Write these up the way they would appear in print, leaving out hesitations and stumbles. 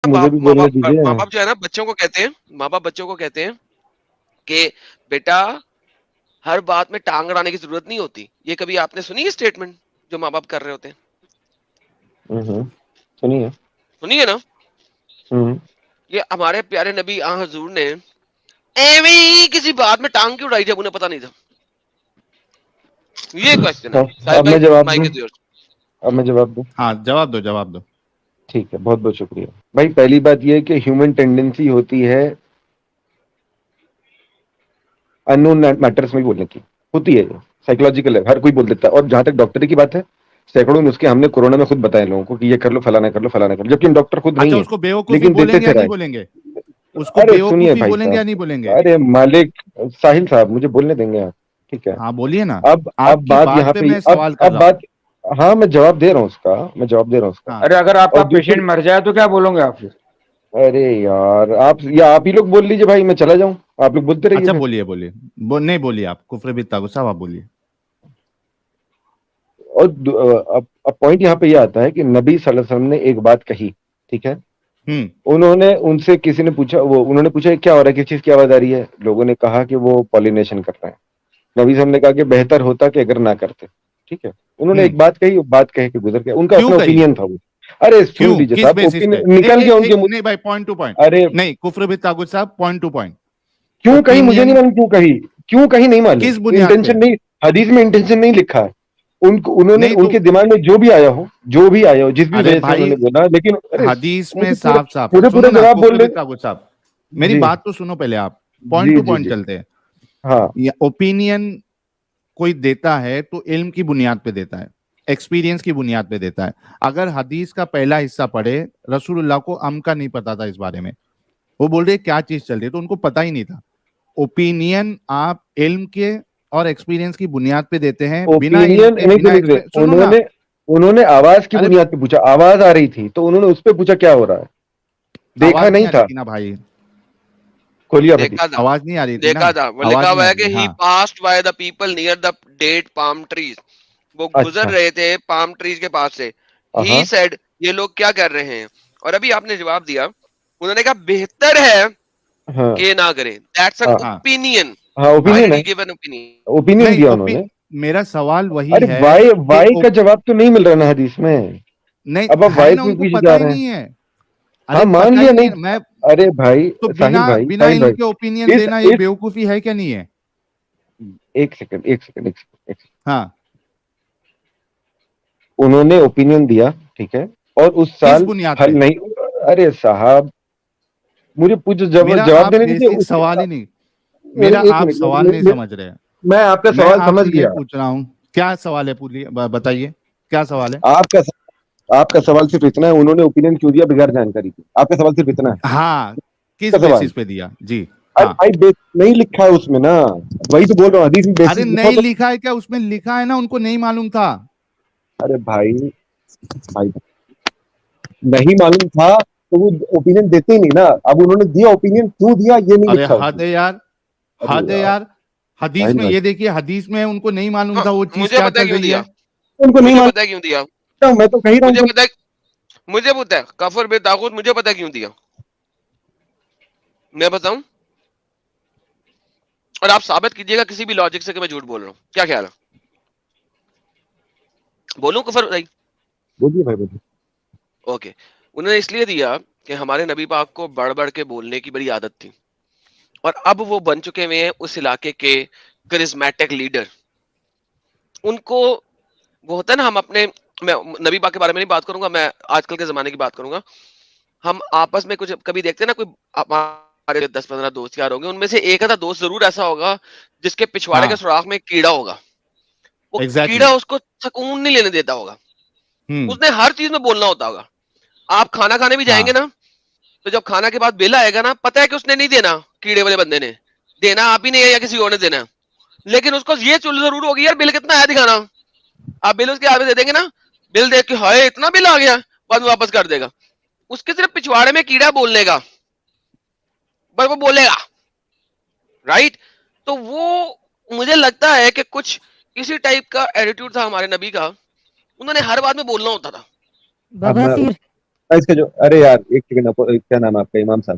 مجھے بھی بولنے دیجیے. ماں باپ جو ہے نا بچوں کو کہتے ہیں کہ بیٹا ہر بات میں ٹانگ اڑانے کی ضرورت نہیں ہوتی. یہ کبھی آپ نے سنی ہے اسٹیٹمنٹ جو ماں باپ کر رہے ہوتے ہیں؟ سنیے نا. یہ ہمارے پیارے نبی حضور نے ایویں ہی کسی بات میں ٹانگ کیوں اڑائی جب انہیں پتا نہیں تھا. یہ کوشچن ہے. صاحب اب میں بھائی جواب مائک دوں. از یورز. اب میں جواب دوں. ہاں جواب دو. ٹھیک ہے, بہت بہت شکریہ بھائی. پہلی بات یہ ہے کہ ہیومن ٹینڈنسی ہوتی ہے ان نون میٹرس میں بولنے کی, ہوتی ہے, سائیکولوجیکل ہے, ہر کوئی بول دیتا ہے. اور جہاں تک ڈاکٹری کی بات ہے, سینکڑوں نسخے ہم نے کورونا میں خود بتائے لوگوں کو کہ یہ کر لو, فلانا کر لو, فلانا کر لو, جبکہ ہم ڈاکٹر خود اچھا نہیں اس کو ہے بیوقوفی لیکن بولیں دیتے گے تھے یا نہیں رائے. بولیں گے؟ اس کو ارے سنیے بیوقوفی بھائی بولیں گے یا نہیں صاحب, بولیں گے؟ ارے مالک ساحل صاحب مجھے بولنے دیں گے آپ, ٹھیک ہے. ہاں بولیے نا. اب آپ کی بات بات یہاں پہ پہ, میں سوال کر اب رہا ہوں. بات, ہاں میں جواب دے رہا ہوں اس کا, میں جواب دے رہا ہوں اس کا. ہاں ارے اگر آپ کا اور پیشنٹ مر جائے تو کیا بولو گے آپ پھر؟ ارے یار آپ ہی لوگ بول لیجیے بھائی, میں چلا جاؤں, آپ لوگ بولتے رہیے اچھا پھر. بولیے نہیں بولیے آپ, کفر بالطاغوت صاحب آپ بولیے. اور اب پوائنٹ یہاں پہ یہ آتا ہے کہ نبی صلی اللہ علیہ وسلم نے ایک بات کہی, ٹھیک ہے. انہوں نے ان سے کسی نے پوچھا, انہوں نے پوچھا کیا ہو رہا ہے, کس چیز کی آواز آ رہی ہے. لوگوں نے کہا کہ وہ پالینیشن کر رہے ہیں. نبی صاحب نے کہا کہ بہتر ہوتا کہ اگر نہ کرتے, ٹھیک ہے. انہوں نے ایک بات کہی, بات کہہ کے گزر گیا. ان کا کیوں اپنا کہی؟ اوپینین تھا وہ. ارے سن کیوں؟ لیجیے کس صاحب, بیسس پہ؟ نکل گیا ان کے نہیں بھائی, پوائنٹ ٹو پوائنٹ. ارے نہیں, کفر بالطاغوت صاحب پوائنٹ ٹو پوائنٹ. کیوں کہیں مجھے نہیں اوپینین معلوم, کیوں کہیں نہیں معلوم. کس بنیاد پہ؟ انٹینشن نہیں, حدیث میں انٹینشن نہیں لکھا ہے. انہوں نے نہیں ان تو کے دماغ میں جو بھی آیا ہو, جس بھی ارے وجہ سے انہوں بھائی نے بولا, لیکن ارے حدیث میں مجھے صاف ہے. پورا سنو نا جواب کفر بول رہے. بالطاغوت صاحب, میری جی بات تو سنو پہلے آپ. Point G to G point G چلتے ہیں. ہاں اوپینین کوئی دیتا ہے تو علم کی بنیاد پہ دیتا ہے, ایکسپیرینس کی بنیاد پہ دیتا ہے. اگر حدیث کا پہلا حصہ پڑھے, رسول اللہ کو کا نہیں پتا تھا اس بارے میں, وہ بول رہے کیا چیز چل رہی ہے, تو ان کو پتا ہی نہیں تھا. اوپینین آپ علم کے اور ایکسپیرینس کی بنیاد پہ دیتے ہیں, بنا علم اوپینین کے, نہیں بنا سن رہے. سنو نا. انہوں نے آواز کی ارے بنیاد پہ پوچھا, آواز آ رہی تھی تو انہوں نے اس پہ پوچھا کیا ہو رہا ہے. دیکھا آواز نہیں نہیں آ رہی تھا. تھی نا بھائی, کھولیا دیکھا حدیث. تھا, آواز نہیں آ رہی تھی نا, دیکھا تھا, وہ آواز لکھا نہیں ہوا آ ہے رہی کہ ہے. ہی ہاں passed by the people near the dead palm trees. وہ گزر اچھا رہے تھے پام ٹریز کے پاس سے. ہی ہاں سیڈ یہ لوگ کیا کر رہے ہیں, اور ابھی آپ نے جواب دیا, انہوں نے کہا بہتر ہے ہاں کہ نہ کریں. دیٹس این ہاں ہاں اوپینین. ہاں Why اوپینین did ہے, he give an opinion? Opinion نہیں, دیا انہوں نے. میرا سوال وہی ارے ہے کہ وائی کا جواب تو نہیں مل رہا نا حدیث میں. نہیں اب آپ ہے وائی نا, پہ ان کو پیچھے پتا جا ہی رہے ہیں. نہیں ہے. ہاں ارے مان پتا لیا ہی نہیں نہیں. ہے. میں ارے بھائی تو ساحل بھائی, بنا ساحل علم بھائی, کے اوپینین اس دینا یہ اس بیوقوفی ہے کیا نہیں ہے؟ ایک سیکنڈ. ہاں انہوں نے اوپینین دیا, ٹھیک ہے, اور اس کس سال بنیاد پہ؟ پھل نہیں. ارے صاحب مجھے کچھ میرا جواب آپ دینے دیجیے بیسک اس کے. سوال ہی نہیں, میرا ایک آپ سوال نہیں منٹ, سمجھ رہے. میں آپ کا میں سوال آپ سمجھ سے یہ گیا. پوچھ رہا ہوں, کیا سوال ہے بتائیے, کیا سوال ہے؟ آپ کا سوال صرف اتنا ہے, انہوں نے اوپینین کیوں دیا بغیر جانکاری کی. آپ کا سوال صرف اتنا ہے. ہاں, کس کا سوال بیسس پہ دیا؟ جی ہاں. نہیں لکھا ہے اس میں نا, وہی تو بول رہا ہوں, حدیث میں ارے بیسس لکھا نہیں تو. لکھا ہے کیا؟ اس میں لکھا ہے نا, ان کو نہیں معلوم تھا. ارے بھائی نہیں معلوم تھا تو وہ اوپینین دیتے ہی نہیں نا. اب انہوں نے دیا اوپینین, کیوں دیا یہ نہیں ارے لکھا اس حد میں. ہے یار, ارے حد ہے یار. حدیث ساحل میں بھائی, یہ دیکھیے, حدیث میں ان کو نہیں معلوم ہاں, تھا وہ چیز مجھے کیا پتا چل کیوں رہی دیا, ہے. ان کو نہیں مجھے پتا معلوم. کیوں دیا, میں تو کہہ رہا ہوں مجھے پتا ہے کفر بالطاغوت, مجھے پتا کیوں دیا, میں بتاؤں, اور آپ ثابت کیجیے گا کسی بھی لاجک سے کہ میں جھوٹ بول رہا ہوں. کیا خیال ہے, بولوں کفر بھائی؟ بولیے بھائی بولیے. اوکے, انہوں نے اس لیے دیا کہ ہمارے نبی پاک کو بڑھ بڑھ کے بولنے کی بڑی عادت تھی, اور اب وہ بن چکے ہوئے ہیں اس علاقے کے کرزمیٹک لیڈر. ان کو وہ ہوتا ہے نا, ہم اپنے, میں نبی پاک کے بارے میں نہیں بات کروں گا, میں آج کل کے زمانے کی بات کروں گا. ہم آپس میں کچھ کبھی دیکھتے ہیں نا, کوئی ہمارے 10-15 دوست یار ہوں گے, ان میں سے ایک آدھا دوست ضرور ایسا ہوگا جس کے پچھواڑے ہاں کے سوراخ میں کیڑا ہوگا. وہ ایگزیکٹلی. کیڑا اس کو سکون نہیں لینے دیتا ہوگا, ہوں اس نے ہر چیز میں بولنا ہوتا ہوگا. آپ کھانا کھانے بھی جائیں ہاں گے نا, تو جب کھانا کے بعد بل آئے گا نا, پتا ہے کہ اس نے نہیں دینا, کیڑے والے بندے نے دینا, آپ ہی نہیں ہے یا کسی اور نے دینا, لیکن اس کو یہ چل ضرور ہوگی یار بل کتنا آیا دکھانا. آپ بل اس کے آگے دے دیں گے نا, بل دیکھ کے ہائے اتنا بل آ گیا, بعد میں واپس کر دے گا. اس کے صرف پچھواڑے میں کیڑا بولنے گا, بس وہ بولے گا, رائٹ. تو وہ مجھے لگتا ہے کہ کچھ اسی ٹائپ کا ایٹیٹیوڈ تھا ہمارے نبی کا, انہوں نے ہر بات میں بولنا ہوتا تھا. اب میں بواسیر اس کا جو ارے یار ایک سیکنڈ, کیا نام ہے آپ کا امام صاحب,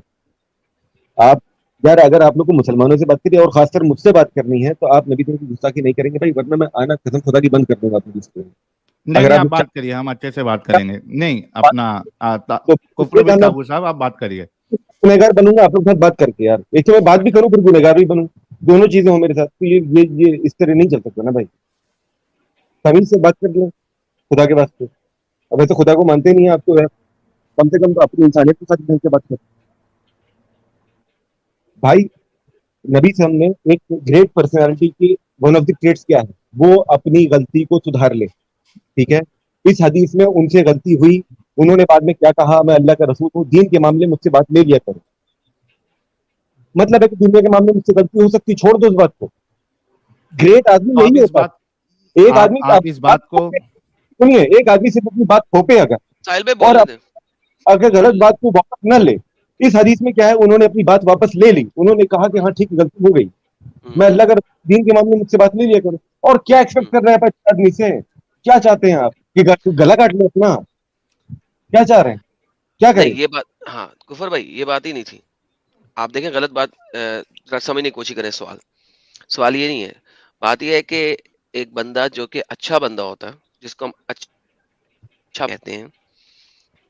آپ یار اگر آپ لوگ کو مسلمانوں سے بات کری اور خاص کر مجھ سے بات کرنی ہے تو آپ نبی کی گستاخی نہیں کریں گے بھائی, ورنہ میں آنا قسم خدا کی بند کر دوں گا اپنی لسٹ پہ. نہیں اگر نہیں آپ آپ بات کریے, ہم اچھے سے بات کریں گے. نہیں اپنا کفر بھی طاغوت صاحب آپ بات کریے. گنہگار بنوں گا آپ لوگ کے ساتھ بات کر کے, یار ایک تو میں بات بھی کروں پھر گنہگار بھی بنوں, دونوں چیزیں ہوں میرے ساتھ, تو یہ اس طرح نہیں چل سکتا نا بھائی. تمیز سے بات کر لیں خدا کے واسطے. اب ویسے خدا کو مانتے نہیں ہیں آپ, تو کم سے کم تو اپنی انسانیت کے ساتھ مل کے بات کریں بھائی. نبی صاحب نے ایک گریٹ پرسنالٹی کی ون آف دی ٹریٹس کیا ہے, وہ اپنی غلطی کو سدھار لے. ٹھیک ہے, اس حدیث میں ان سے غلطی ہوئی, انہوں نے بعد میں کیا کہا, میں اللہ کا رسول ہوں, دین کے معاملے مجھ سے بات لے لیا کرو. مطلب ہے کہ دنیا کے معاملے میں مجھ سے غلطی ہو سکتی, چھوڑ دو اس بات کو. گریٹ آدمی آپ یہی اس ہوتا بات ہے, ایک آدمی آپ اس بات کو سنیے, ایک آدمی صرف اپنی بات تھوپے اگر, ساحل بھائی اور بولنے دیں. اگر غلط بات کو واپس نہ لے. اس حدیث میں کیا ہے, انہوں نے اپنی بات واپس لے لی, انہوں نے کہا کہ ہاں ٹھیک غلطی ہو گئی, میں اللہ کا دین کے معاملے میں مجھ سے بات نہیں لیا کروں. اور کیا ایکسپیکٹ کر رہے ہیں آدمی سے, کیا چاہتے ہیں آپ کہ گلا کاٹ لیں اپنا, کیا چاہ رہے ہیں, کیا کریں؟ نہیں یہ بات, ہاں کفر بھائی یہ بات ہی نہیں تھی. آپ دیکھیں غلط بات سمجھنے کی کوشش کریں. سوال یہ نہیں ہے. بات یہ ہے کہ ایک بندہ جو کہ اچھا بندہ ہوتا ہے, جس کو ہم اچھا کہتے ہیں,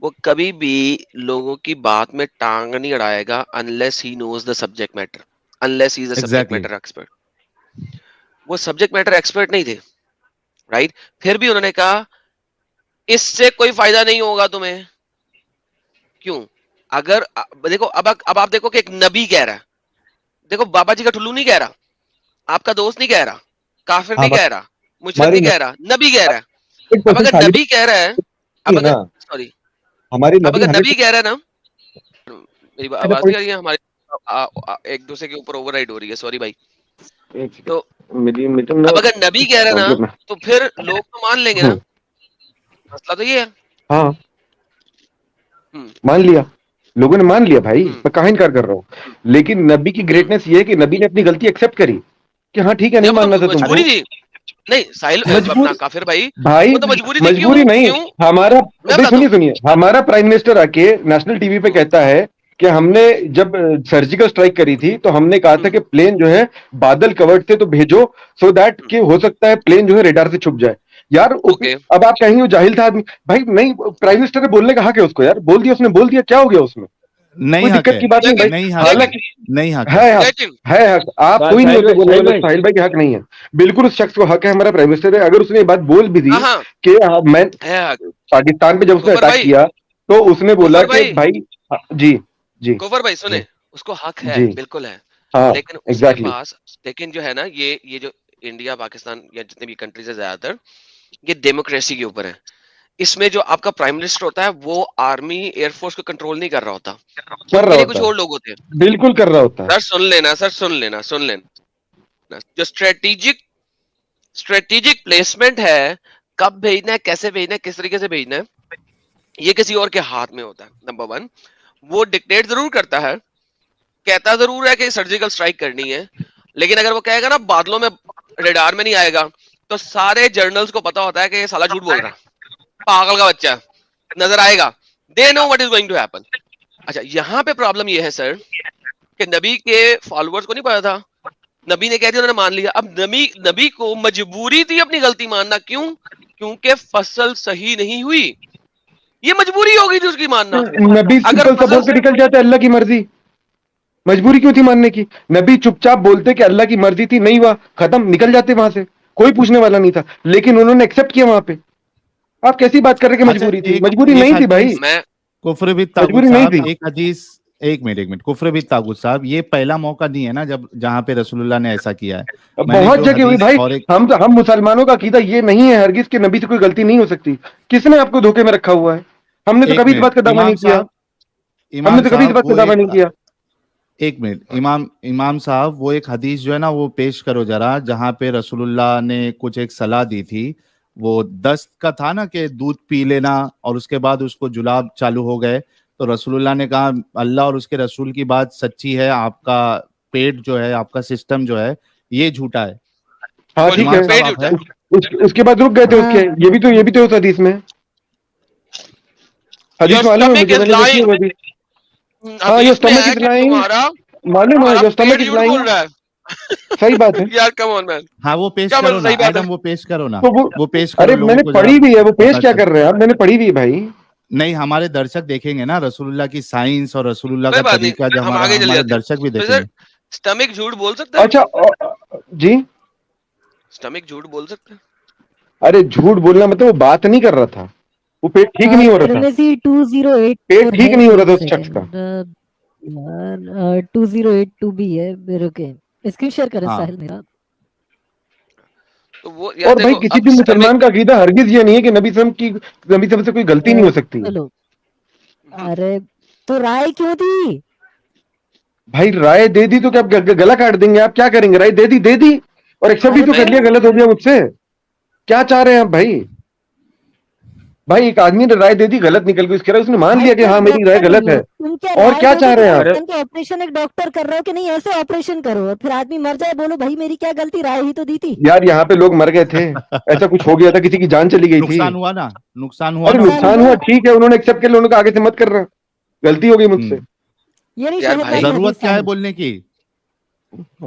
وہ کبھی بھی لوگوں کی بات میں ٹانگ نہیں اڑائے گا unless he knows the subject matter, unless he is a subject Exactly. matter expert. وہ سبجیکٹ میٹر ایکسپرٹ نہیں تھے, رائٹ. پھر بھی انہوں نے کہا اس سے کوئی فائدہ نہیں ہوگا تمہیں. کیوں؟ اگر دیکھو اب آپ دیکھو کہ ایک نبی کہہ رہا ہے, دیکھو بابا جی کا ٹھلو نہیں کہہ رہا, آپ کا دوست نہیں کہہ رہا, کافر نہیں کہہ رہا, مشرک نہیں کہہ رہا, نبی کہہ رہا ہے. اب اگر نبی کہہ رہا ہے, اب اگر سوری ہمارے اب نبی اگر نبی 100% کہہ رہا ہے نا, میری آواز نہیں آ رہی ہے, ہمارے ایک دوسرے کے اوپر اوور رائڈ ہو رہی ہے, سوری بھائی. تو اب اگر نبی کہہ رہا ہے نا, تو پھر لوگ تو مان لیں گے نا. مسئلہ تو یہ ہے. ہاں مان لیا, لوگوں نے مان لیا بھائی, میں کہاں انکار کر رہا ہوں, لیکن نبی کی گریٹنس یہ ہے کہ نبی نے اپنی غلطی ایکسپٹ کری کہ ہاں ٹھیک ہے نہیں ماننا تھا تم کو. مجبوری تھی نہیں ساحل اپنا کافر بھائی, بھائی وہ تو مجبوری تھی. مجبوری نہیں, کیوں ہمارا میں بھائی بتاتا سنیے, ہمارا پرائم منسٹر آ کے نیشنل ٹی وی پہ کہتا ہے کہ ہم نے جب سرجیکل اسٹرائک کری تھی تو ہم نے کہا تھا کہ پلین جو ہے بادل کورڈ تھے تو بھیجو, سو دیٹ کہ ہو سکتا ہے پلین جو ہے ریڈار سے چھپ جائے. یار اب آپ کہیں وہ جاہل تھا آدمی, بھائی نہیں پرائم منسٹر نے بولنے کا حق ہے اس کو, یار بول دیا, اس نے بول دیا, کیا ہو گیا اس میں, کوئی دقت کی بات نہیں بھائی. حالانکہ ہے حق, آپ کوئی نہیں ہوتے بولنے والے, ساحل بھائی کے حق نہیں ہے, بالکل اس شخص کو حق ہے, ہمارا پرائم منسٹر ہے. اگر اس نے یہ بات بول بھی دی کہ میں پاکستان پہ جب اس نے اٹیک کیا تو اس نے بولا کہ بھائی جی جی کوفر بھائی سنیں, اس کو حق ہے, بالکل ہے, ہاں لیکن اس کے پاس, لیکن جو ہے نا یہ جو انڈیا پاکستان یا جتنے بھی کنٹریز ہے زیادہ تر, یہ ڈیموکریسی کے اوپر ہے. اس میں جو آپ کا پرائم منسٹر ہوتا ہے وہ آرمی ایئر فورس کو کنٹرول نہیں کر رہا ہوتا, ان کے لیے کچھ اور لوگ ہوتے ہیں. بالکل کر رہا ہوتا ہے. سر سن لینا, جو اسٹریٹجک پلیسمنٹ ہے, کب بھیجنا ہے, کیسے بھیجنا ہے, کس طریقے سے بھیجنا ہے, یہ کسی اور کے ہاتھ میں ہوتا ہے. نمبر 1, وہ ڈکٹیٹ ضرور کرتا ہے, کہتا ضرور ہے کہ سرجیکل اسٹرائک کرنی ہے, لیکن اگر وہ کہے گا نا بادلوں میں ریڈار میں نہیں آئے گا, تو سارے جرنلز کو پتا ہوتا ہے کہ یہ سالا جھوٹ بول رہا ہے, پاگل کا بچہ, نظر آئے گا, they know what is going to happen. اچھا یہاں پہ پرابلم یہ ہے سر کہ نبی کے فالوورز کو نہیں پتا تھا, نبی نے کہہ دیا, انہوں نے مان لیا. اب نبی کو مجبوری تھی اپنی غلطی ماننا, کیوں؟ کیونکہ فصل صحیح نہیں ہوئی, یہ مجبوری ہوگی تھی اس کی ماننا. نبی اگر سمپل سا فصل بول کے نکل جاتا ہے, اللہ کی مرضی. مجبوری کیوں تھی ماننے کی؟ نبی چپ چاپ بولتے کہ اللہ کی مرضی تھی, نہیں ہوا, ختم, نکل جاتے وہاں سے, کوئی پوچھنے والا نہیں تھا, لیکن انہوں نے ایکسپٹ کیا وہاں پہ. آپ کیسی بات کر رہے کہ مجبوری تھی؟ مجبوری نہیں تھی بھائی, کفر بھی طاغوت مجبوری نہیں صاحب, تھی. ایک حدیث, ایک منٹ, کفر بھی طاغوت صاحب, یہ پہلا موقع نہیں ہے نا جہاں پہ رسول اللہ نے ایسا کیا ہے. بہت جگہ ہوئی بھائی. ہم مسلمانوں کا عقیدہ یہ نہیں ہے ہرگز کہ نبی سے کوئی غلطی نہیں ہو سکتی. کس نے آپ کو دھوکے میں رکھا ہوا ہے؟ ہم نے تو کبھی اس بات کا دعویٰ نہیں کیا, ہم نے تو کبھی اس بات کا دعویٰ نہیں کیا. ایک منٹ, امام صاحب, وہ ایک حدیث جو ہے نا وہ پیش کرو ذرا, جہاں پہ رسول اللہ نے کچھ ایک صلاح دی تھی, وہ دست کا تھا نا کہ دودھ پی لینا اور اس کے بعد اس کو جلاب چالو ہو گئے, تو رسول اللہ نے کہا اللہ اور اس کے رسول کی بات سچی ہے, آپ کا پیٹ جو ہے, آپ کا سسٹم جو ہے یہ جھوٹا ہے. ہاں ٹھیک ہے, اس کے بعد رک گئے تھے اس کے, یہ بھی تو اس حدیث میں. حدیث معلوم ہے مجھے, میں نے دیکھی ہے وہ بھی. ہاں your stomach is lying, معلوم ہے your stomach is lying. صحیح بات ہے یار کم آن مین. ہاں وہ پیش کیا کرو نا صحیح بات ہے. ایڈم, وہ پیش کرو نا, تو وہ پیش کرو. ارے میں نے پڑھی بھی ہے, وہ پیش کیا کر رہے ہیں آپ, میں نے پڑھی بھی ہے بھائی. نہیں ہمارے درشک دیکھیں گے نا رسول اللہ کی سائنس اور رسول اللہ کوئی کا بات طریقہ, نہیں, جو ہم آگے چلے ہمارے جاتے درشک بھی ہیں. دیکھیں گے. اسٹمک جھوٹ بول سکتا ہے؟ اچھا جی, اسٹمک جھوٹ بول سکتا ہے؟ ارے جھوٹ بولنا مطلب وہ بات نہیں کر رہا تھا, وہ پیٹ ٹھیک نہیں ہو رہا تھا, ترمذی 2084 پیٹ ٹھیک نہیں ہو رہا تھا ایک اس شخص کا. سیکنڈ 2082 بھی ہے, رکے اسکرین شیئر کریں ہاں. ساحل میرا. تو وہ یار اور بھائی دیکھو کسی اب بھی اسٹمک مسلمان کا عقیدہ ہرگز یہ نہیں ہے کہ نبی صلی اللہ علیہ وسلم سے کوئی غلطی نہیں ہو سکتی ہے. چلو ارے تو رائے کیوں دی؟ بھائی رائے دے دی تو کیا گلا کاٹ دیں گے آپ؟ کیا کریں گے؟ رائے دے دی اور ایکسپٹ بھی تو کر لیا غلط ہو گیا مجھ سے. کیا چاہ رہے ہیں آپ بھائی؟ بھائی ایک آدمی نے رائے دے دی, غلط نکل گئی, اس کے رائے اس نے مان لیا کہ ہاں میری رائے غلط ہے. اور کیا چاہ رہے ہیں آپ؟ آپریشن ایک ڈاکٹر کر رہا ہو کہ نہیں ایسے آپریشن کرو, اور پھر آدمی مر جائے بولو بھائی میری کیا غلطی, رائے ہی تو دی تھی. یار یہاں پہ لوگ مر گئے تھے, ایسا کچھ ہو گیا تھا, کسی کی جان چلی گئی تھی, نقصان ہوا نا, نقصان ہوا ارے نا. نقصان ہوا, ٹھیک ہے, انہوں نے ایکسپٹ کر لیا, انہوں نے آگے سے مت کر رہا, غلطی ہو گئی مجھ سے. یہ نہیں یار شہد بھائی, والی ضرورت حدیث کیا ہے ساحل. بولنے کی؟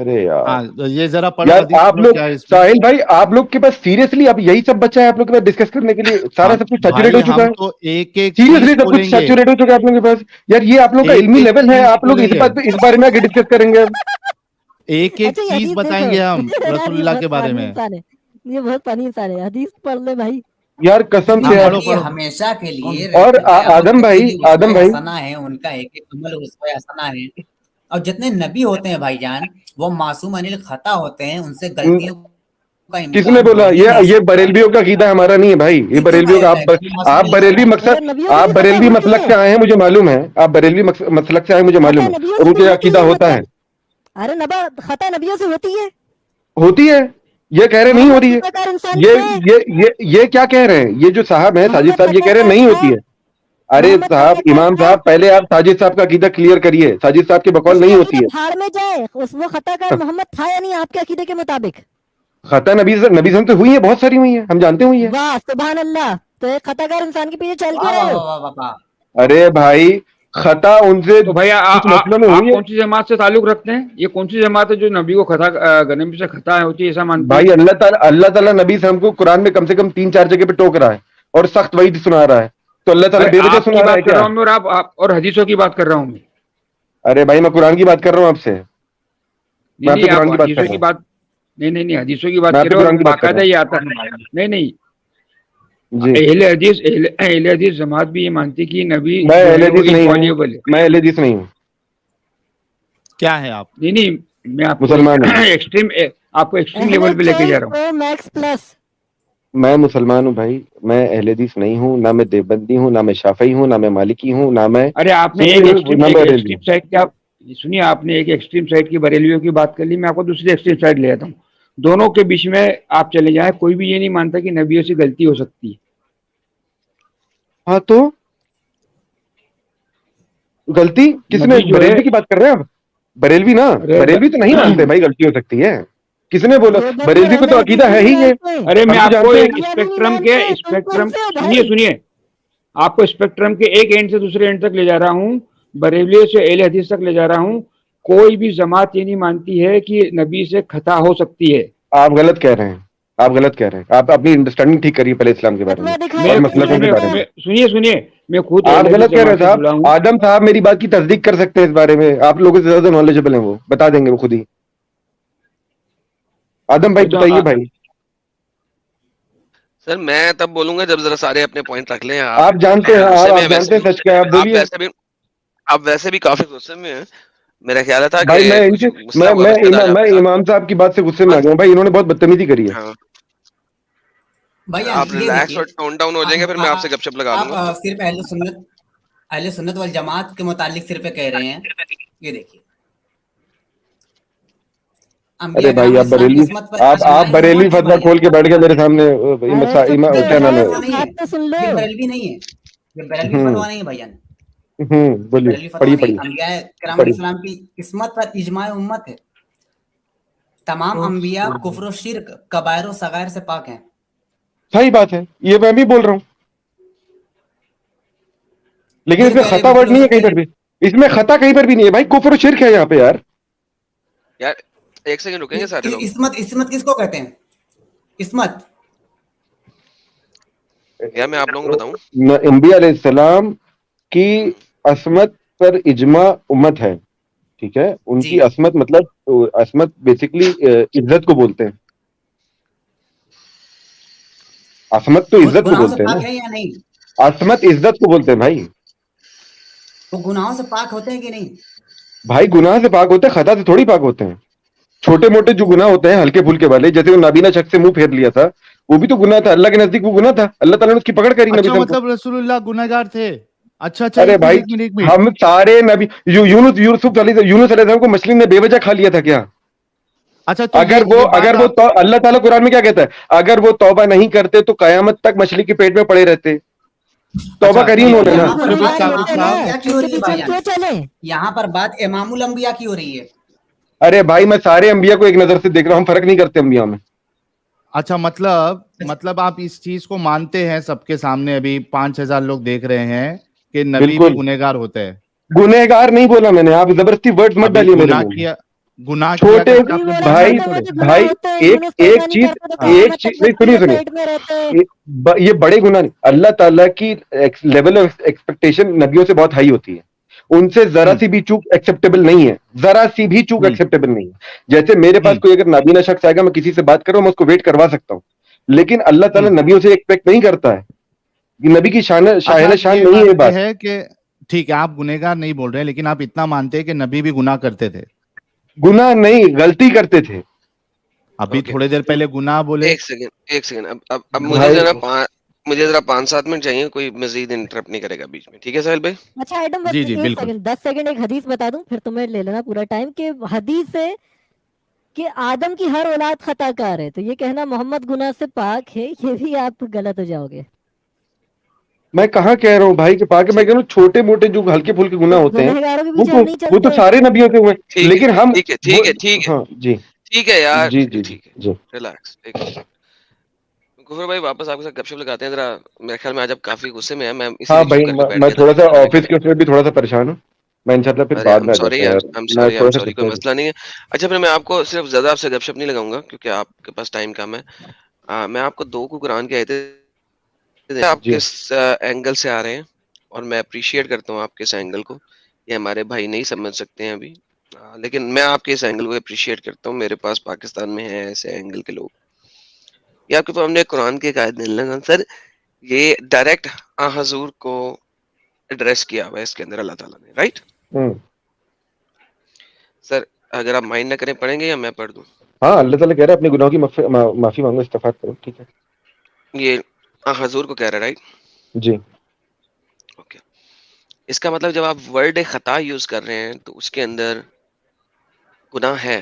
ارے یار ہاں یہ ذرا پڑھو یار حدیث آپ پڑھو, لوگ, کیا ہے اس میں. ساحل بھائی آپ لوگ کے پاس سیریسلی اب یہی سب بچا ہے آپ لوگ کے پاس ڈسکس کرنے کے لیے؟ سارا سب کچھ سیچوریٹ ہو بھائی چکا ہم ہے تو ایک ایک سیریسلی, چیز سب کچھ کھولیں گے, سیچوریٹ ہو چکا ہے آپ لوگوں کے پاس. یار یہ آپ لوگ کا ایک علمی ایک لیول ہے, چیز آپ لوگ کھولیں گے, اس بارے میں آگے ڈسکس کریں گے. ایک ایک اچھا یہ چیز حدیث بتائیں دیکھو گے ہم یار, رسول یہ اللہ بہت کے بارے فانی میں. انسان ہے, یہ بہت فانی انسان ہے. حدیث پڑھ لے بھائی. یار قسم ہاں سے پڑھو یار. پڑھو. ہمیشہ کے لیے اور رہتے ہیں. آدم بھائی, آدم بھائی حسنہ ہے ان کا, ایک ایک عمل اسوہ حسنہ ہے. اور جتنے نبی ہوتے ہیں بھائی جان وہ معصوم عن الخطا ہوتے ہیں, ان سے غلطیوں کا کس نے امکان بولا؟ ہو ہی نہیں یہ سکتا. بریلویوں کا عقیدہ ہمارا نہیں ہے بھائی, یہ یہ کیوں بریلویوں کا, بولتا ہے کہ معصوم آپ عن بریلوی الخطا؟ مقصد, مگر نبیوں سے آپ بھی خطا بریلوی ہوتی مسلک ہے, سے آئے ہیں مجھے معلوم ہے, آپ بریلوی مسلک سے آئے ہیں مجھے معلوم خطا ہے, نبیوں اور سے ان بھی کے ہوتی عقیدہ ہے, ہوتا ہے. مطلب ارے نبا خطا نبیوں سے ہوتی ہے. ہوتی ہے, یہ کہہ رہے نہیں ہو محمد رہی ہے. خطاکار انسان کیا ہے؟ یہ کیا کہہ رہے ہیں یہ جو صاحب ہیں ساجد محمد صاحب, یہ کہہ رہے ہیں خطاکار نہیں کیا ہوتی ہے؟ ہے. ارے محمد صاحب, خطاکار امام کیا ہے؟ صاحب پہلے آپ ساجد صاحب کا عقیدہ کلیئر کریے, ساجد صاحب کے بقول اس کا نہیں عقیدہ ہوتی ہے. بھاڑ میں جائے, وہ خطاکار محمد تھا یا نہیں آپ کے عقیدے کے مطابق؟ خطا نبی سے ہوئی ہے, بہت ساری ہوئی ہیں, ہم جانتے ہوئی ہیں. واہ سبحان اللہ. تو ایک خطاکار انسان کے پیچھے چل کیوں واہ رہے واہ ہو؟ واہ واہ واہ. ارے بھائی خطا ان سے تو بھائی کچھ مسئلوں میں آپ ہوئی ہے. کون سی جماعت سے تعلق رکھتے ہیں؟ یہ کون سی جماعت ہے جو نبی کو نبی سے خطا ہوتی ہے ایسا مانتی ہے؟ بھائی اللہ تعالیٰ نبی سے ہم کو قرآن میں کم سے کم 3-4 جگہ پہ ٹوک رہا ہے اور سخت وعید سنا رہا ہے, تو اللہ تعالیٰ ارے بے وجہ آپ کی سنا رہا ہے بات کر کیا؟ رہا ہوں میں, اور آپ اور حدیثوں کی بات کر رہا ہوں میں. ارے بھائی میں قرآن کی بات کر رہا ہوں آپ سے, میں آپ سے نہیں آپ قرآن کی بات کر حدیثوں رہا کی ہوں, بات, نہیں حدیثوں کی بات میں آپ کر سے رہے ہو, قرآن اور کی بات کر رہا باقاعدہ یہ آتا ہے. نہیں ہوں جی. اہل حدیث جماعت بھی یہ مانتی کہ نبی میں جو اہل ہے وہ حدیث نہیں ہوں, انفاللیبل ہے. میں اہل حدیث نہیں ہوں, کیا ہے آپ؟ نہیں میں آپ کو مسلمان ہوں. ایکسٹریم لیول پہ لے کے جا رہا ہوں. پرو میکس پلس. میں مسلمان ہوں بھائی, میں اہل حدیث نہیں ہوں, نہ میں دیوبندی ہوں, نہ میں شافعی ہوں, نہ میں مالکی ہوں, نہ میں ارے آپ نے ایک ایکسٹریم سائڈ کیا سنیے, آپ نے ایک ایکسٹریم سائڈ کی بریلویوں کی بات کر لی, میں آپ کو دوسری ایکسٹریم سائڈ لے جاتا ہوں. دونوں کے بیچ میں آپ چلے جائیں, کوئی بھی یہ نہیں مانتا کہ نبیوں سے غلطی ہو سکتی ہے. ہاں تو غلطی کس نے, نبی جو ہے, بریلوی کی بات کر رہے ہیں آپ؟ بریلوی نا, بریلوی تو نہیں مانتے بھائی غلطی ہو سکتی ہے, کس نے بولا؟ دیوبندی اور بریلوی کو اہل تو حدیث عقیدہ بھی ہے نہیں ہی یہ, مانتے. ارے میں ہم تو آپ کو جانتے ہیں. ایک اسپیکٹرم بھائی سنیے, آپ کو اسپیکٹرم کے ایک اینڈ سے دوسرے اینڈ تک لے جا رہا ہوں, بریلوی سے اہل حدیث تک لے جا رہا ہوں. کوئی بھی جماعت یہ نہیں مانتی ہے کہ نبی سے خطا ہو سکتی ہے. آپ غلط کہہ رہے ہیں, آپ غلط کہہ رہے ہیں, آپ اپنی انڈرسٹینڈنگ ٹھیک کریے پہلے اسلام کے بارے میں فتویٰ اور دکھائیے کسی مسلکوں کے بارے میں. سنیے میں خود اہل آپ حدیث غلط کہہ رہے جماعت ہیں سے صاحب, جڑا ہوں. آدم صاحب میری بات کی تصدیق کر سکتے ہیں اس بارے میں, آپ لوگوں سے زیادہ نالجبل ہیں, وہ بتا دیں گے وہ خود ہی. آدم بھائی بتائیے بھائی. سر میں تب بولوں گا جب ذرا سارے اپنے پوائنٹ رکھ لیں. آپ جانتے ہیں, آپ جانتے ہیں سچ کیا, آپ بولیے. آپ ویسے بھی کافی غصے میں ہیں, میرا خیال تھا کہ بھائی میں ان کچھ سے مسئلہ ہوا اس پہ میں امام صاحب کی بات سے غصے میں آ گیا ہوں بھائی, انہوں نے بہت بدتمیزی کری ہے. بھائی آپ یہ ریلیکس دیکھیے, اور ٹون ڈاؤن ہو جائیں گے, پھر میں آپ سے گپ شپ لگا لوں آپ گا. صرف اہل سنت والجماعت کے متعلق صرف کہہ رہے ہیں. یہ دیکھیے ارے انبیاء کرام بھائی علیہ آپ السلام کی بریلوی, عصمت پر آپ اجماع بریلوی امت ہے فتویٰ بھائی کھول جان. کے بیٹھ گئے میرے سامنے, ارے چپ کیا بھائی نام ہے, میری بات تو سن لو. یہ بریلوی نہیں ہے, یہ بریلوی فتویٰ نہیں ہے بھائی جان, یہ بولیے, بریلوی فتویٰ پڑھیے نہیں. پڑھیے انبیاء کرام علیہ پڑھیے. السلام کی عصمت پر اجماع امت ہے. تمام انبیاء کفر و شرک کبائر و صغائر سے پاک ہیں. صحیح بات ہے, یہ میں بھی بول رہا ہوں. لیکن اس میں خطا ورڈ نہیں ہے کہیں پر بھی, اس میں خطا کہیں پر بھی نہیں ہے بھائی, کفر و شرک ہے یہاں پہ یار. یار ایک سیکنڈ رکیں گے سارے لوگ. عصمت کس کو کہتے ہیں؟ عصمت یا میں آپ لوگوں کو بتاؤں, انبیاء علیہ السلام کی عصمت پر اجماع امت ہے, ٹھیک ہے. ان کی عصمت مطلب عصمت بیسکلی عزت کو بولتے ہیں. عصمت تو عزت کو بولتے ہیں نا, عصمت عزت کو بولتے ہیں بھائی. وہ گناہوں سے پاک ہوتے ہیں کہ نہیں بھائی؟ گناہ سے پاک ہوتے ہیں, خطا سے تھوڑی پاک ہوتے ہیں. چھوٹے موٹے جو گناہ ہوتے ہیں ہلکے پھلکے والے, جیسے وہ نابینا شخص سے منہ پھیر لیا تھا, وہ بھی تو گناہ تھا, اللہ کے نزدیک وہ گناہ تھا, اللہ تعالیٰ نے اس کی پکڑ کری. اچھا مطلب رسول اللہ گنہگار تھے. اچھا ارے بھائی ہم سارے نبی, یونس علیہ السلام کو مچھلی نے بے وجہ کھا لیا تھا کیا؟ اچھا اگر وہ اللہ تعالیٰ قرآن میں کیا کہتا ہے, اگر وہ توبہ نہیں کرتے تو قیامت تک مچھلی کے پیٹ میں پڑے رہتے. توبہ کری انہوں نے نا. یہاں پر بات امام الانبیاء کی ہو رہی ہے. ارے بھائی میں سارے انبیاء کو ایک نظر سے دیکھ رہا ہوں, ہم فرق نہیں کرتے انبیاء میں. اچھا مطلب آپ اس چیز کو مانتے ہیں سب کے سامنے, ابھی 5000 لوگ دیکھ رہے ہیں کہ نبی بھی گنہگار ہوتے ہیں. گنہگار نہیں بولا میں نے, آپ زبردستی ورڈ مت ڈالیے میرے منہ میں. گناہ چھوٹے بھائی ایک چیز سنیے, یہ بڑے گناہ نہیں. اللہ تعالیٰ کی لیول آف ایکسپیکٹیشن نبیوں سے بہت ہائی ہوتی ہے. ان سے ذرا سی بھی چوک ایکسیپٹیبل نہیں ہے, ذرا سی بھی چوک ایکسیپٹیبل نہیں ہے. جیسے میرے پاس کوئی اگر نابینا شخص آئے گا, میں کسی سے بات کروں, میں اس کو ویٹ کروا سکتا ہوں, لیکن اللہ تعالیٰ نبیوں سے ایکسپیکٹ نہیں کرتا ہے. نبی کی شان نہیں ہے بات ہے کہ ٹھیک ہے آپ گنہگار نہیں بول رہے, لیکن آپ اتنا مانتے ہیں کہ نبی بھی گناہ کرتے تھے. گناہ نہیں, غلطی کرتے تھے. ابھی تھوڑے دیر پہلے گناہ بولے. ایک سیکنڈ اب مجھے ذرا 5-7 منٹ چاہیے, کوئی مزید انٹرپٹ نہیں کرے گا بیچ میں, ٹھیک ہے سہیل بھائی؟ اچھا ایڈم, 10 سیکنڈ ایک حدیث بتا دوں, پھر تمہیں لے لینا پورا ٹائم. کہ حدیث ہے کہ آدم کی ہر اولاد خطا کار ہے, تو یہ کہنا محمد گناہ سے پاک ہے, یہ بھی آپ غلط ہو جاؤ گے. میں کہاں کہہ رہا ہوں بھائی کہ پاک ہے, میں کہہ رہا ہوں چھوٹے موٹے جو ہلکے پھلکے گناہ ہوتے ہیں وہ تو سارے نبیوں سے ہوئے, لیکن ہم ٹھیک ہے یار, جی جی جی ریلیکس. غفور بھائی واپس آپ کے ساتھ گپ شپ لگاتے ہیں ذرا. میرے خیال میں آج اب کافی غصے میں ہے. ہاں بھائی میں تھوڑا سا آفس کے اس میں بھی تھوڑا سا پریشان ہوں, میں انشاءاللہ پھر بعد میں سوری, کوئی مسئلہ نہیں ہے. اچھا پھر میں آپ کو صرف زیادہ آپ سے گپ شپ نہیں لگاؤں گا کیونکہ آپ کے پاس ٹائم کم ہے. میں آپ کو 2 کو قرآن کے آیتیں, آپ کس اینگل سے آ رہے ہیں, اور میں اپریشیٹ کرتا ہوں آپ کے اس اینگل کو. یہ ہمارے بھائی نہیں سمجھ سکتے ہیں ابھی, لیکن میں آپ کے اس اینگل کو اپریشیٹ کرتا ہوں. میرے پاس پاکستان میں ہے ایسے اینگل کے لوگ. یہ آپ کے پاس ہم نے قرآن کی ایک آیت ملنا سر, یہ ڈائریکٹ حضور کو ایڈریس کیا ہوا ہے اس کے اندر اللہ تعالیٰ نے, رائٹ سر؟ اگر آپ مائنڈ نہ کریں پڑھیں گے یا میں پڑھ دوں؟ ہاں, اللہ تعالیٰ کہہ رہا ہے اپنے گناہوں کی معافی مانگو, استغفار کرو, ٹھیک ہے. یہ حضور کو کہہ رہا ہے, رائٹ؟ جی اوکے. اس کا مطلب جب آپ ورڈ خطا یوز کر رہے ہیں تو اس کے اندر گناہ ہے.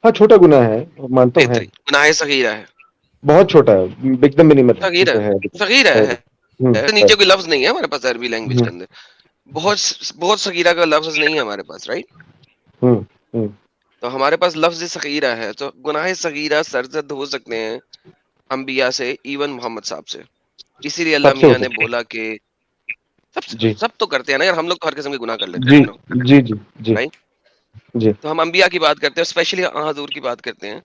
ہاں چھوٹا گناہ ہے, مانتا ہوں. گناہ صغیرہ ہے, بہت چھوٹا ہے, ایک دم منیمل صغیرہ ہے. نیچے کوئی لفظ نہیں ہے ہمارے پاس عربی لینگویج کے اندر, بہت صغیرہ کا لفظ نہیں ہے ہمارے پاس, رائٹ؟ تو ہمارے پاس لفظ صغیرہ ہے, تو گناہ صغیرہ سرزد ہو سکتے ہیں انبیاء سے, ایون محمد صاحب سے. اسی لیے اللہ میاں نے بولا کہ سب تو کرتے ہیں نا یار, ہم لوگ تو ہر قسم کے گناہ کر لیتے ہیں. جی جی جی جی. تو ہم انبیاء کی بات کرتے ہیں, اسپیشلی حضور کی بات کرتے ہیں.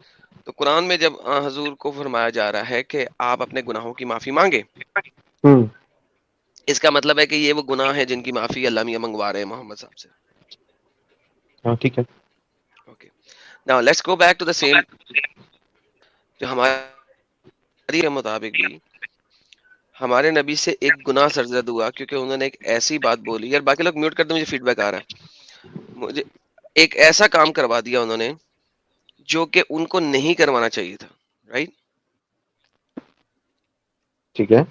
تو قرآن میں جب حضور کو فرمایا جا رہا ہے کہ آپ اپنے گناہوں کی معافی مانگے, اس کا مطلب ہے کہ یہ وہ گناہ ہیں جن کی معافی اللہ میاں منگوا رہے ہیں محمد صاحب سے. ہاں ٹھیک ہے. Okay, now let's go back to the same. جو ہمارے مطابق بھی ہمارے نبی سے ایک گناہ سرزد ہوا کیونکہ انہوں نے ایک ایسی بات بولی. یار باقی لوگ میوٹ کر دیں, مجھے فیڈ بیک آ رہا ہے. مجھے ایک ایسا کام کروا دیا انہوں نے جو کہ ان کو نہیں کروانا چاہیے تھا, رائٹ؟ ٹھیک ہے.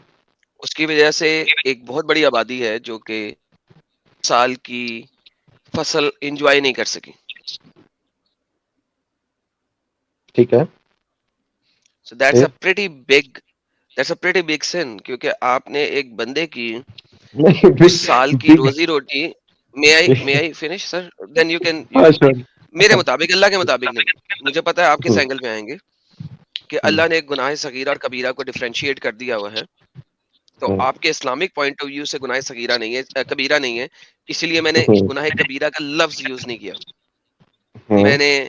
اس کی وجہ سے ایک بہت بڑی آبادی ہے جو کہ سال کی فصل انجوائے نہیں کر سکی. ٹھیک ہے. So that's a pretty big sin, کیونکہ آپ نے ایک بندے کی اس سال کی روزی روٹی. may I finish sir? Then you can میرے مطابق, اللہ کے مطابق نہیں, مجھے پتا ہے آپ کس اینگل پہ آئیں گے, کہ اللہ نے ایک گناہ صغیرہ اور کبیرہ کو ڈیفرینشیٹ کر دیا ہوا ہے. تو آپ کے اسلامک پوائنٹ آف ویو سے گناہ صغیرہ نہیں ہے، کبیرہ نہیں ہے، اسی لیے میں نے گناہ کبیرہ کا لفظ یوز نہیں کیا. میں نے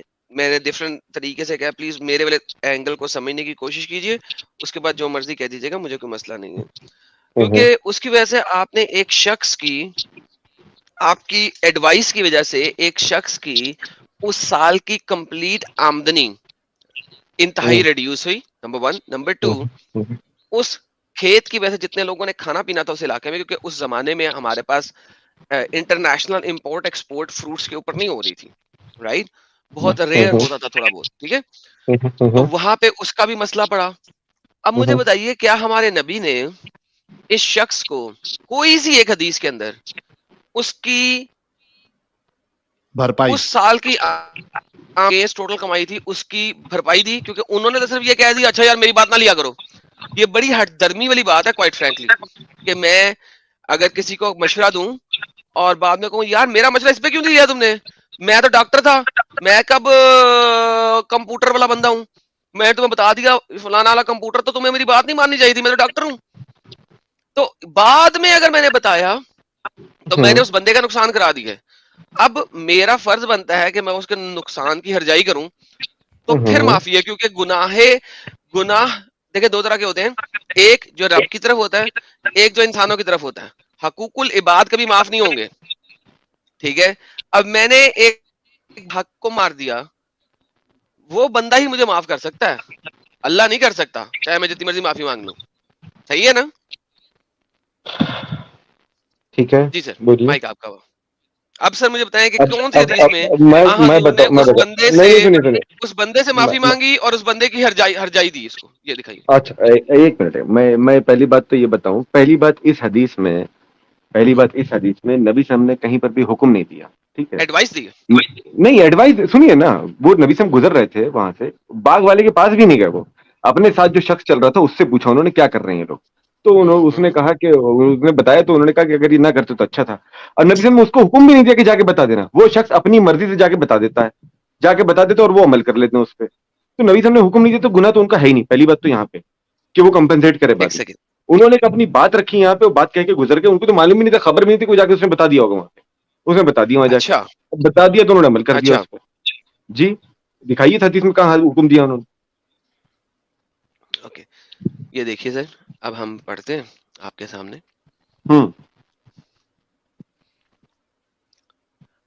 ڈفرنٹ طریقے سے کہا. پلیز میرے والے اینگل کو سمجھنے کی کوشش کیجئے، اس کے بعد جو مرضی کہہ دیجیے گا، مجھے کوئی مسئلہ نہیں ہے. کیونکہ اس کی وجہ سے آپ نے ایک شخص کی، آپ کی ایڈوائس کی وجہ سے ایک شخص کی اس سال کی کمپلیٹ آمدنی انتہائی ریڈیوس ہوئی، نمبر 1. نمبر 2، اس کھیت کی وجہ سے جتنے لوگوں نے کھانا پینا تھا اس علاقے میں، کیونکہ اس زمانے میں ہمارے پاس انٹرنیشنل امپورٹ ایکسپورٹ فروٹس کے اوپر نہیں ہو رہی تھی، رائٹ، بہت ریئر ہوتا تھا تھوڑا بہت، ٹھیک ہے. تو وہاں پہ اس کا بھی مسئلہ پڑا. اب مجھے بتائیے، کیا ہمارے نبی نے اس شخص کو کوئی سی ایک حدیث کے اندر اس کی بھرپائی، اس سال کی ٹوٹل کمائی تھی اس کی بھرپائی دی؟ کیونکہ انہوں نے تو صرف یہ کہہ دیا اچھا یار میری بات نہ لیا کرو. یہ بڑی ہٹ درمی والی بات ہے کوائٹ فرینکلی، کہ میں اگر کسی کو مشورہ دوں اور بعد میں کہوں یار میرا مشورہ اس پہ کیوں نہیں لیا تم نے، میں تو ڈاکٹر تھا، میں کب کمپیوٹر والا بندہ ہوں، میں تمہیں بتا دیا فلانا والا کمپیوٹر، تو تمہیں میری بات نہیں ماننی چاہیے تھی، میں تو ڈاکٹر ہوں. تو بعد میں اگر میں نے بتایا تو میں نے اس بندے کا نقصان کرا دیا ہے. اب میرا فرض بنتا ہے کہ میں اس کے نقصان کی ہرجائی کروں، تو پھر معافی ہے. کیونکہ گناہ دیکھیں دو طرح کے ہوتے ہیں، ایک جو رب کی طرف ہوتا ہے، ایک جو انسانوں کی طرف ہوتا ہے. حقوق العباد کبھی معاف نہیں ہوں گے، ٹھیک ہے. اب میں نے ایک حق کو مار دیا، وہ بندہ ہی مجھے معاف کر سکتا ہے، اللہ نہیں کر سکتا، چاہے میں جتنی مرضی معافی مانگ لوں. صحیح ہے نا؟ ٹھیک ہے، جی سر، بولیے. مائک آپ کا. اب سر مجھے بتائیں کہ کون سی حدیث میں میں حضور نے بتا اس بندے سے معافی مانگی اور اس بندے کی ہرجائی دی؟ اس کو یہ دکھائیے. اچھا ایک منٹ، میں پہلی بات تو یہ بتاؤں. پہلی بات اس حدیث میں نبی صلی اللہ علیہ وسلم نے کہیں پر بھی حکم نہیں دیا، ٹھیک ہے، ایڈوائس دی. نہیں ایڈوائز سنیے نا. وہ نبی صلی اللہ علیہ وسلم گزر رہے تھے وہاں سے، باغ والے کے پاس بھی نہیں گئے، وہ اپنے ساتھ جو شخص چل رہا تھا اس سے پوچھا انہوں نے کیا کر رہے ہیں یہ لوگ، تو اس نے کہا کہ اس نے بتایا، تو انہوں نے کہا کہ اگر یہ نہ کرتے تو اچھا تھا. اور نبی صلی اللہ علیہ وسلم نے اس کو حکم بھی نہیں دیا کہ جا کے بتا دینا، وہ شخص اپنی مرضی سے جا کے بتا دیتا ہے اور وہ عمل کر لیتے ہیں اس پہ. تو نبی صلی اللہ علیہ وسلم نے حکم نہیں دیا تو گناہ تو ان کا ہے ہی نہیں. پہلی بات تو یہاں پہ کہ وہ کمپنسیٹ کرے. ایک بات سیکنڈ، انہوں نے اپنی بات رکھی یہاں پہ، بات کہہ کے گزر گئے، ان کو تو معلوم بھی نہیں تھا، خبر بھی نہیں تھی، کوئی جا کے اس نے بتا دیا ہوگا وہاں پہ، اس نے بتا دیا وہاں جا کے، اچھا بتا دیا تو انہوں نے عمل کر دیا اچھا اس پہ. جی دکھائیے حدیث میں کہاں حکم دیا انہوں نے. اوکے، یہ دیکھیے سر، اب ہم پڑھتے ہیں آپ کے سامنے.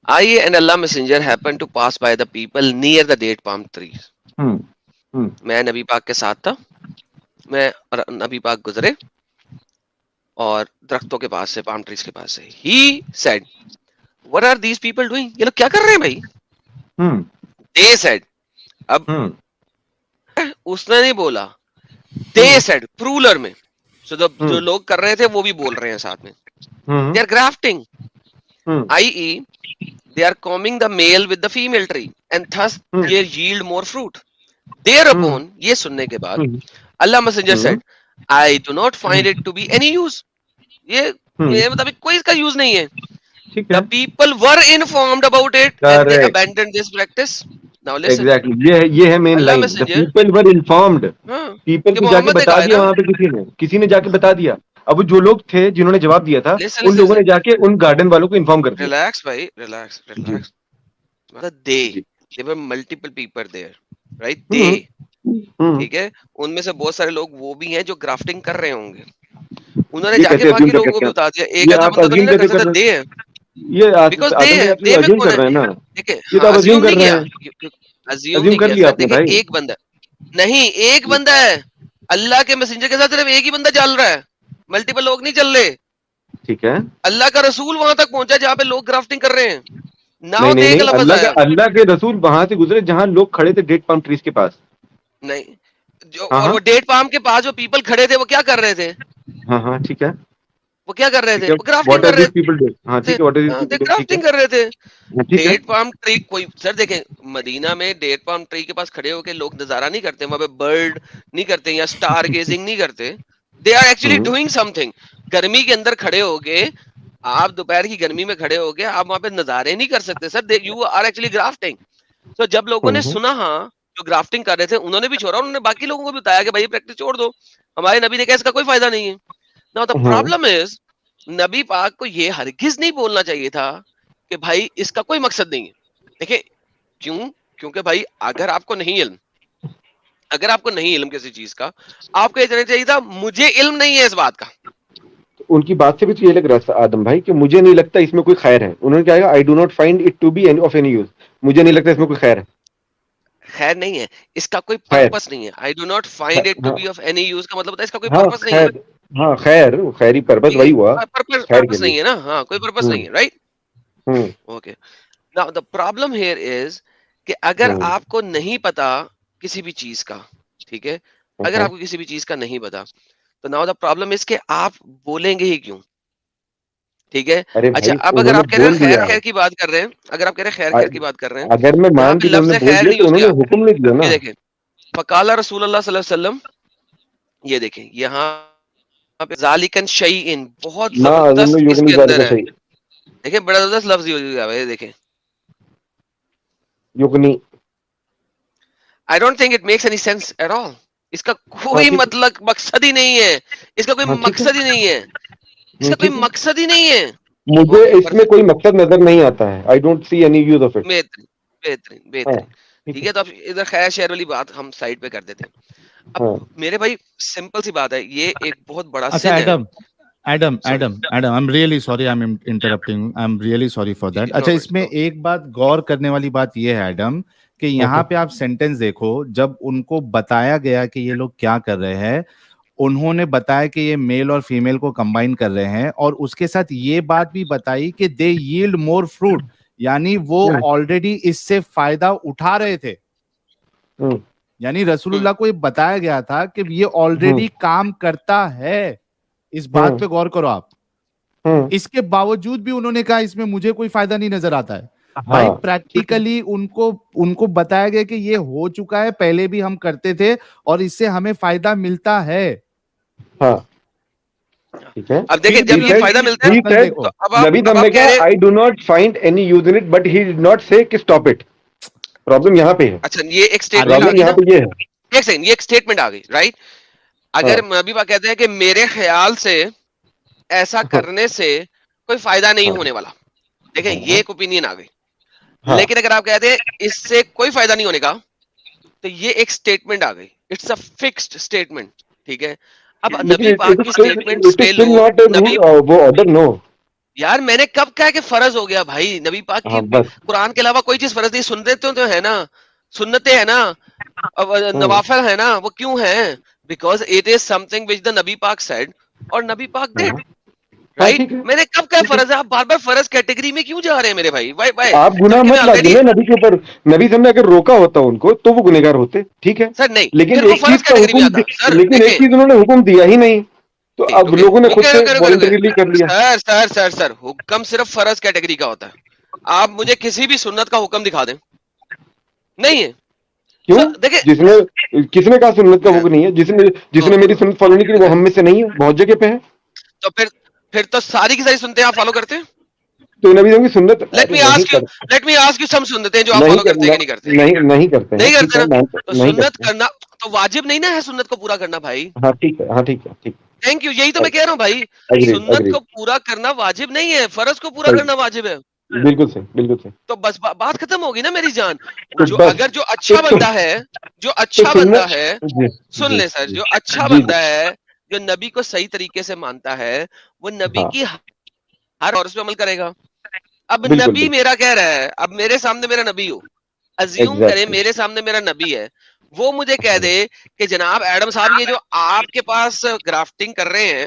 I and Allah messenger happened to pass by the people near the date palm trees. میں نبی پاک کے ساتھ تھا، میں اور نبی پاک گزرے اور درختوں کے پاس سے، پام ٹریز کے پاس سے. He said, what are these people doing? یہ لوگ کیا کر رہے ہیں بھائی؟ They said. اب اس نے نہیں بولا، they said پرولر میں. So جو لوگ کر رہے تھے وہ بھی بول رہے ہیں ساتھ میں. They are grafting, i.e. they are combing the male with the female tree and thus they yield more fruit. Thereupon یہ سننے کے بعد اللہ messenger said, I do not find it to be any use. یہ میرے مطابق کوئی اس کا use نہیں ہے. The people were informed about it and they abandoned this practice. Now listen. Exactly. یہ ہے main line. The people were informed. People کو جا کے بتا دیا وہاں پہ، کسی نے جا کے بتا دیا. اب جو لوگ تھے جنہوں نے جواب دیا تھا ان لوگوں نے جا کے ان گارڈن والوں کو انفارم کر دیا. ریلیکس بھائی، relax. There were multiple people there, right? ٹھیک ہے، ان میں سے بہت سارے لوگ وہ بھی ہیں جو گرافٹنگ کر رہے ہوں گے. انہوں نے جا کے باقی لوگوں کو بھی بتا دیا. ایک آدھا بندہ تو نہیں کر سکتا. دے ہے بیکاز دے ہے، دے میں کون ہے؟ دیکھیں ازیوم نہیں کیا، ازیوم نہیں کیا. دیکھیں ایک بندہ نہیں، ایک بندہ ہے. اللہ کے میسنجر کے ساتھ صرف ایک ہی بندہ چل رہا ہے، ملٹیپل لوگ نہیں چل رہے. ٹھیک ہے، اللہ کا رسول وہاں تک پہنچا جہاں پہ لوگ گرافٹنگ کر رہے ہیں. نہیں، اللہ کے رسول وہاں سے گزرے جہاں لوگ کھڑے تھے ڈیٹ پام ٹریز کے پاس. نہیں، اور وہ ڈیٹ پام کے پاس جو پیپل کھڑے تھے وہ کیا کر رہے تھے؟ ہاں ٹھیک ہے، وہ کیا کر رہے تھے؟ وہ گرافٹنگ کر رہے تھے. گرافٹنگ کر رہے تھے. ڈیٹ پام ٹری کوئی سر دیکھیں مدینہ میں ڈیٹ پام ٹری کے پاس کھڑے ہو کے لوگ نظارہ نہیں کرتے وہاں پہ، برڈ نہیں کرتے یا سٹار گیزنگ نہیں کرتے. They are actually doing something. گرمی کے اندر کھڑے ہو کے، آپ دوپہر کی گرمی میں کھڑے ہو کے آپ وہاں پہ نظارے نہیں کر سکتے sir. You are actually grafting. تو جب لوگوں نے سنا ہاں جو گرافٹنگ کر رہے تھے انہوں نے بھی چھوڑا، انہوں نے باقی لوگوں کو بھی بتایا کہ بھائی پریکٹس چھوڑ دو. ہمارے نبی نے کہا اس کا کوئی فائدہ نہیں ہے. Now the problem is نبی پاک کو یہ ہرگز نہیں بولنا چاہیے تھا کہ بھائی اس کا کوئی مقصد نہیں ہے. دیکھیں کیوں؟ کیونکہ بھائی اگر آپ کو نہیں علم کسی چیز کا, آپ کو یہ کہنا چاہیے تھا مجھے علم نہیں ہے اس بات کا. ان کی بات سے بھی تو یہ لگ رہا ہے آدم بھائی کہ مجھے نہیں لگتا اس میں کوئی خیر ہے. انہوں نے کہا I do not find it to be of any use. مجھے نہیں لگتا اس میں کوئی خیر ہے. خیر نہیں ہے, اس کا کوئی پرپس نہیں ہے. I do not find it to be of any use کا مطلب ہوتا ہے اس کا کوئی پرپس نہیں ہے. ہاں خیری پرپس وہی ہوا, پرپس نہیں ہے نا. ہاں کوئی پرپس نہیں ہے, right. Okay, now the problem here is کہ اگر آپ کو نہیں پتا کسی بھی چیز کا, ٹھیک ہے, اگر آپ کو کسی بھی چیز کا نہیں پتا تو ناؤ دا پرابلم از کہ آپ بولیں گے ہی کیوں. ٹھیک ہے, اچھا اب اگر آپ کہہ رہے ہیں خیر کی بات کر رہے ہیں, اگر آپ کہہ رہے ہیں خیر کی بات کر رہے ہیں, اگر میں مان کے لفظ خیر نہیں یوز کیا, حکم نہیں دیا نا. دیکھیں فقال رسول اللہ صلی اللہ علیہ وسلم, یہ دیکھیں یہاں پہ ذالکن شیئن بہت زبردست اس کے اندر ہے. دیکھیں بڑا زبردست لفظ یوز ہوا ہے, دیکھیں یغنی. I don't think it makes any sense at all. اس کا کوئی مطلب مقصد ہی نہیں ہے. اس کا کوئی مقصد ہی نہیں ہے. اس کا کوئی مقصد ہی نہیں ہے. مجھے اس میں کوئی مقصد نظر نہیں آتا ہے. I don't see any use of it. بہترین. ٹھیک ہے, تو اب ادھر خیر شہر والی بات ہم سائڈ پہ کر دیتے ہیں. اب میرے بھائی سمپل سی بات ہے, یہ ایک بہت بڑا سن ہے. Adam, I'm really sorry I'm interrupting. I'm really sorry for that. اچھا, اس میں ایک بات غور کرنے والی بات یہ ہے ایڈم کہ یہاں پہ آپ سینٹینس دیکھو, جب ان کو بتایا گیا کہ یہ لوگ کیا کر رہے ہیں, انہوں نے بتایا کہ یہ میل اور فیمیل کو کمبائن کر رہے ہیں, اور اس کے ساتھ یہ بات بھی بتائی کہ دے ییلڈ مور فروٹ, یعنی وہ آلریڈی اس سے فائدہ اٹھا رہے تھے. یعنی رسول اللہ کو یہ بتایا گیا تھا کہ یہ آلریڈی کام کرتا ہے. اس بات پہ غور کرو آپ. اس کے باوجود بھی انہوں نے کہا اس میں مجھے کوئی فائدہ نہیں نظر آتا ہے. بھائی پریکٹیکلی ان کو بتایا گیا کہ یہ ہو چکا ہے, پہلے بھی ہم کرتے تھے اور اس سے ہمیں فائدہ ملتا ہے. اب دیکھیں جب یہ فائدہ ملتا ہے تو اب آپ کہہ رہے I do not find any use in it, but he did not say کہ stop it. پرابلم یہاں پہ ہے. اچھا, یہ ایک سٹیٹمنٹ آ گئی نا, ایک سیکنڈ, یہ ایک سٹیٹمنٹ آ گئی, رائٹ. اگر نبی پاک کہتے ہیں کہ میرے خیال سے ایسا کرنے سے کوئی فائدہ نہیں ہونے والا, دیکھیں یہ ایک اوپینین آ گئی. لیکن اگر آپ کہتے ہیں اس سے کوئی فائدہ نہیں ہونے کا, تو یہ ایک سٹیٹمنٹ آ گئی. اٹس اے فکسڈ سٹیٹمنٹ, ٹھیک ہے. اب نبی پاک کی سٹیٹمنٹ لے لو. یار میں نے کب کہا کہ فرض ہو گیا بھائی, نبی پاک کی قرآن کے علاوہ کوئی چیز فرض نہیں. سنتے تو ہے نا, سنتیں ہیں نا, نوافل ہے نا, وہ کیوں ہیں؟ Because it is something which the نبی پاک سیڈ اور نبی پاک ڈیڈ, رائٹ. میں نے کب کہا فرض ہے؟ آپ بار بار فرض کیٹیگری میں کیوں جا رہے ہیں میرے بھائی؟ آپ گناہ مت لازمیں نبی کے اوپر. نبی صاحب نے اگر روکا ہوتا ان کو تو وہ گنہگار ہوتے, ٹھیک ہے سر. نہیں, لیکن ایک چیز کا حکم, لیکن ایک چیز انہوں نے حکم دیا ہی نہیں, تو اب لوگوں نے خود سے والنٹریلی کر لیا. سر حکم صرف فرض کیٹیگری کا ہوتا ہے. آپ مجھے کسی بھی سنت کا حکم دکھا دیں, نہیں ہے. کیوں؟ کس نے کہا سنت کا حکم نہیں ہے؟ جس نے میری سنت فالو نہیں کی وہ ہم میں سے نہیں ہے, بہت جگہ پہ ہے. تو پھر تو ساری کی ساری سنتیں آپ فالو کرتے ہیں. تو نبی صاحب کی سنت, let me ask you some سنتیں جو آپ فالو کرتے ہیں کہ نہیں کرتے. نہیں کرتے نا. تو سنت کرنا تو واجب نہیں نا ہے سنت کو پورا کرنا بھائی. ہاں ٹھیک ہے. تھینک یو, یہی تو میں کہہ رہا ہوں بھائی, سنت کو پورا کرنا واجب نہیں ہے, فرض کو پورا کرنا واجب ہے. بالکل صحیح. تو بس بات ختم ہوگی نا میری جان. اگر جو اچھا بندہ ہے, سن لے سر, جو اچھا بندہ ہے, جو نبی کو صحیح طریقے سے مانتا ہے, وہ نبی کی ہر اور اس پہ عمل کرے گا. اب نبی میرا کہہ رہا ہے, اب میرے سامنے میرا نبی ہو, ازیوم کرے میرے سامنے میرا نبی ہے, وہ مجھے کہہ دے کہ جناب ایڈم صاحب یہ جو آپ کے پاس گرافٹنگ کر رہے ہیں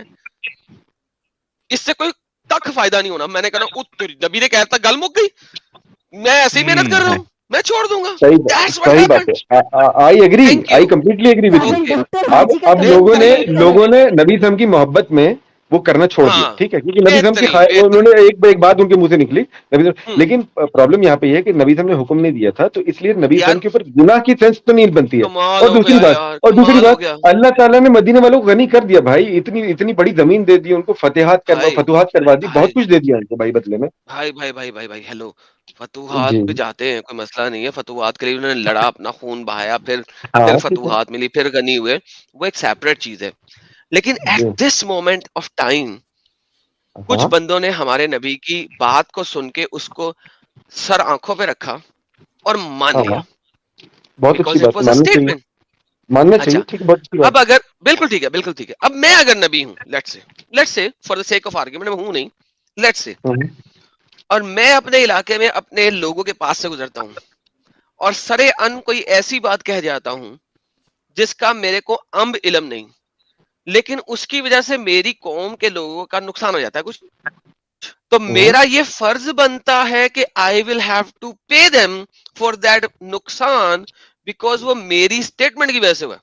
اس سے کوئی تک فائدہ نہیں ہونا. میں نے کہا نبی نے کہتا گل مک گئی, میں ایسی محنت کر رہا ہوں, میں چھوڑ دوں گا. صحیح بات ہے. I agree, I completely agree with you. اب لوگوں نے نبی صاحب کی محبت میں وہ کرنا چھوڑ دیا, ٹھیک ہے, کیونکہ نبی صاحب کی انہوں نے ایک بات ان کے منہ سے نکلی نبی صاحب. لیکن پرابلم یہاں پہ یہ ہے کہ نبی صاحب نے حکم نہیں دیا تھا, تو اس لیے نبی صاحب کے اوپر گناہ کی سینس تو نہیں بنتی ہے. اور دوسری بات اللہ تعالیٰ نے مدینے والوں کو غنی کر دیا بھائی, اتنی بڑی زمین دے دی ان کو, فتوحات کروا دی, بہت کچھ دے دیا ان کو بھائی بدلے میں. بھائی ہیلو, فتوحات پہ جاتے ہیں, کوئی مسئلہ نہیں ہے. فتوحات کے لیے انہوں نے لڑا, اپنا خون بہایا, پھر فتوحات ملی, پھر غنی ہوئے, وہ ایک سیپریٹ چیز ہے. لیکن at this moment of time کچھ بندوں نے ہمارے نبی کی بات کو سن کے اس کو سر آنکھوں پہ رکھا اور مان لیا. بہت اچھی بات, ماننا چاہیے. ٹھیک, بہت اچھی بات. اب اگر بالکل ٹھیک ہے, بالکل ٹھیک ہے, اب میں اگر نبی ہوں, let's say for the sake of argument, میں ہوں نہیں, لیٹس سے, اور میں اپنے علاقے میں اپنے لوگوں کے پاس سے گزرتا ہوں اور سرے ان کوئی ایسی بات کہہ جاتا ہوں جس کا میرے کو علم نہیں, لیکن اس کی وجہ سے میری قوم کے لوگوں کا نقصان ہو جاتا ہے کچھ, تو میرا یہ فرض بنتا ہے کہ I will have to pay them for that نقصان, بیکاز وہ میری اسٹیٹمنٹ کی وجہ سے ہوا.